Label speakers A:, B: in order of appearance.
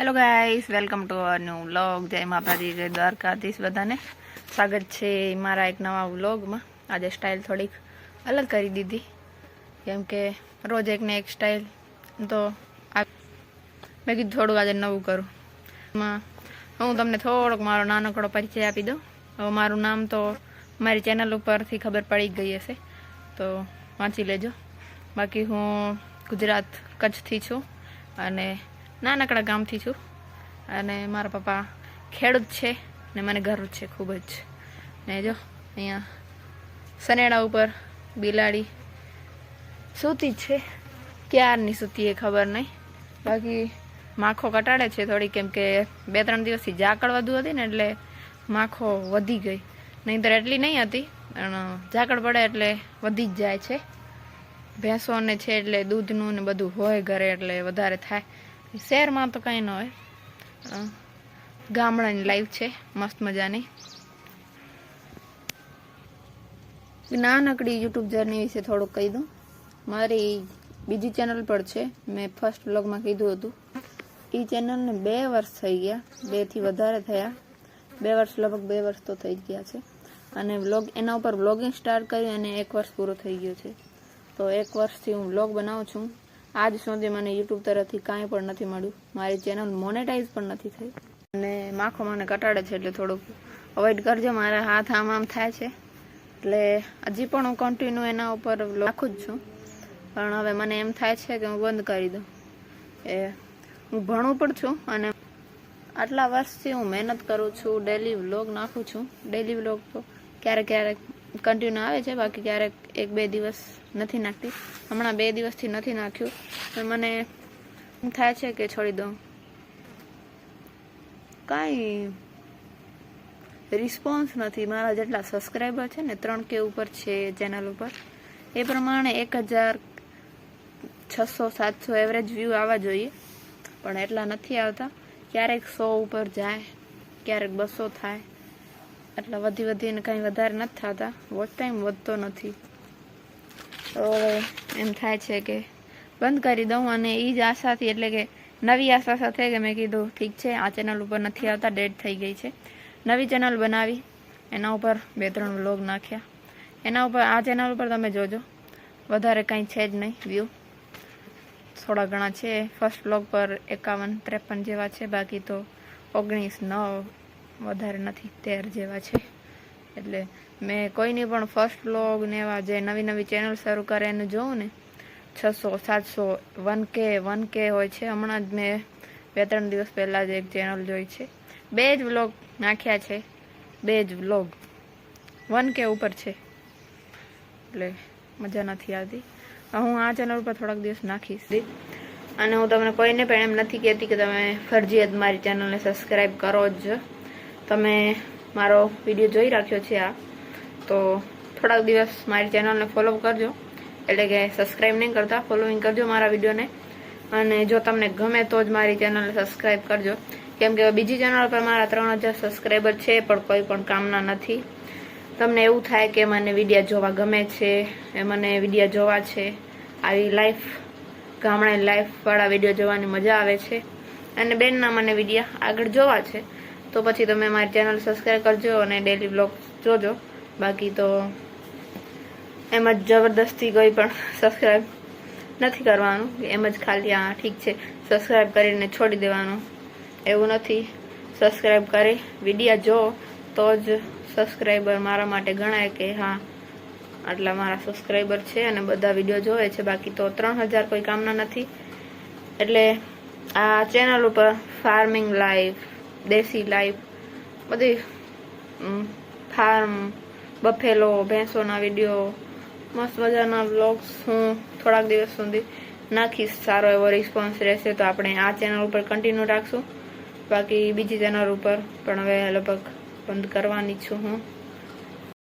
A: Hello guys, welcome to our new vlog. જય માતાજી, જય દ્વારકાધીશ. બધાને સ્વાગત છે મારા એક નવા વ્લોગમાં. આજે સ્ટાઇલ થોડીક અલગ કરી દીધી, કેમ કે રોજ એકને એક સ્ટાઇલ તો મેં કીધું થોડું આજે નવું કરું. હું તમને થોડોક મારો નાનકડો પરિચય આપી દઉં. હવે મારું નામ તો મારી ચેનલ ઉપરથી ખબર પડી ગઈ હશે, તો વાંચી લેજો. બાકી હું ગુજરાત કચ્છથી છું અને નાનકડા ગામથી છું, અને મારા પપ્પા ખેડૂત છે ને મને ગર્વ છે ખૂબ જ. ને જો અહીંયા સનેડા ઉપર બિલાડી સૂતી છે, ક્યારની સૂતી એ ખબર નહીં. બાકી માખો કટાડે છે થોડી, કેમ કે 2-3 દિવસથી ઝાકળ વધુ હતી ને એટલે માખો વધી ગઈ. નહીંતર એટલી નહીં હતી, પણ ઝાકળ પડે એટલે વધી જ જાય છે. ભેંસોને છે એટલે દૂધનું ને બધું હોય ઘરે એટલે વધારે થાય. શહેરમાં તો કંઈ ન હોય, ગામડાની લાઈફ છે મસ્ત મજાની. નાનકડી યુટ્યુબ જર્ની વિશે થોડુંક કહી દઉં. મારી બીજી ચેનલ પર છે, મેં ફર્સ્ટ વ્લોગમાં કીધું હતું. એ ચેનલને 2 વર્ષ થઈ ગયા, 2 થી વધારે થયા. 2 વર્ષ, લગભગ 2 વર્ષ તો થઈ જ ગયા છે. અને એના ઉપર વ્લોગિંગ સ્ટાર્ટ કર્યું અને 1 વર્ષ પૂરો થઈ ગયો છે. તો 1 વર્ષથી હું વ્લોગ બનાવું છું. આજ સુધી મને યુટ્યુબ તરફથી કાંઈ પણ નથી મળ્યું. મારી ચેનલ મોનેટાઈઝ પણ નથી થઈ. અને માખો મને કટાડે છે એટલે થોડુંક અવોઇડ કરજો. મારા હાથ આમ થાય છે એટલે હજી પણ હું કન્ટિન્યુ એના ઉપર નાખું જ છું, પણ હવે મને એમ થાય છે કે હું બંધ કરી દઉં. હું ભણું પણ છું અને આટલા વર્ષથી હું મહેનત કરું છું, ડેલી વ્લોગ નાખું છું. ડેલી વ્લોગ તો ક્યારેક ક્યારેક કન્ટિન્યુ આવે છે, બાકી ક્યારેક 1-2 દિવસ નથી નાખતી. હમણાં 2 દિવસથી નથી નાખ્યું તો મને એમ થાય છે કે છોડી દઉં. કાંઈ રિસ્પોન્સ નથી. મારા જેટલા સબસ્ક્રાઈબર છે ને 3K ઉપર છે ચેનલ ઉપર, એ પ્રમાણે 1600-700 એવરેજ વ્યૂ આવવા જોઈએ, પણ એટલા નથી આવતા. ક્યારેક 100 ઉપર જાય, ક્યારેક 200 થાય. એટલા વધીને કાંઈ વધારે નથી થતા. વોચ ટાઈમ વધતો નથી. તો એમ થાય છે કે બંધ કરી દઉં. અને એ જ આશાથી, એટલે કે નવી આશા સાથે કે મેં કીધું ઠીક છે, આ ચેનલ ઉપર નથી આવતા, ડેડ થઈ ગઈ છે. નવી ચેનલ બનાવી, એના ઉપર 2-3 વ્લોગ નાખ્યા. એના ઉપર, આ ચેનલ ઉપર તમે જોજો, વધારે કાંઈ છે જ નહીં વ્યૂ, થોડા ઘણા છે. ફર્સ્ટ વ્લોગ પર 51-53 જેવા છે, બાકી તો 19-9 વધારે નથી, 13 જેવા છે. એટલે મેં કોઈની પણ ફર્સ્ટ વ્લોગ ને એવા જે નવી ચેનલ શરૂ કરે એને જોઉં ને, 600-700 1K હોય છે. હમણાં જ મેં 2-3 દિવસ પહેલાં જ એક ચેનલ જોઈ છે, 2 જ વ્લોગ નાખ્યા છે, 2 જ વ્લોગ 1K ઉપર છે. એટલે મજા નથી આવતી. હું આ ચેનલ ઉપર થોડાક દિવસ નાખીશ. અને હું તમને કોઈને પણ એમ નથી કહેતી કે તમે ફરજિયાત મારી ચેનલને સબસ્ક્રાઈબ કરો જ. તમે મારો વિડીયો જોઈ રાખ્યો છે આ, તો થોડાક દિવસ મારી ચેનલને ફોલો કરજો. એટલે કે સબસ્ક્રાઈબ નહીં કરતા, ફોલોઈંગ કરજો મારા વિડીયોને. અને જો તમને ગમે તો જ મારી ચેનલને સબસ્ક્રાઈબ કરજો, કેમ કે બીજી ચેનલ પર મારા 3000 સબસ્ક્રાઈબર છે, પણ કોઈ પણ કામના નથી. તમને એવું થાય કે મને વિડીયો જોવા ગમે છે, મને વિડીયો જોવા છે, આવી લાઈફ, ગામડાની લાઈફવાળા વિડીયો જોવાની મજા આવે છે, અને બેનના મને વિડીયો આગળ જોવા છે, તો પછી તમે મારી ચેનલ સબસ્ક્રાઈબ કરજો અને ડેલી વ્લોગ જોજો. બાકી તો એમ જ જબરદસ્તી કોઈ પણ સબસ્ક્રાઈબ નથી કરવાનું, એમ જ ખાલી આ ઠીક છે સબસ્ક્રાઈબ કરીને છોડી દેવાનું, એવું નથી. સબસ્ક્રાઈબ કરી વિડીયો જો તો જ સબસ્ક્રાઈબર મારા માટે ગણાય કે હા આટલા મારા સબસ્ક્રાઈબર છે અને બધા વિડીયો જોવે છે. બાકી તો 3000 કોઈ કામના નથી. એટલે આ ચેનલ ઉપર ફાર્મિંગ લાઈફ, દેશી લાઈફ, બધી ફાર્મ, બફેલો, ભેંસોના વિડીયો, મસ્ત મજાના વ્લોગ્સ હું થોડાક દિવસ સુધી નાખીશ. સારો એવો રિસ્પોન્સ રહેશે તો આપણે આ ચેનલ ઉપર કન્ટિન્યુ રાખશું. બાકી બીજી ચેનલ ઉપર પણ હવે લગભગ બંધ કરવાની છું હું.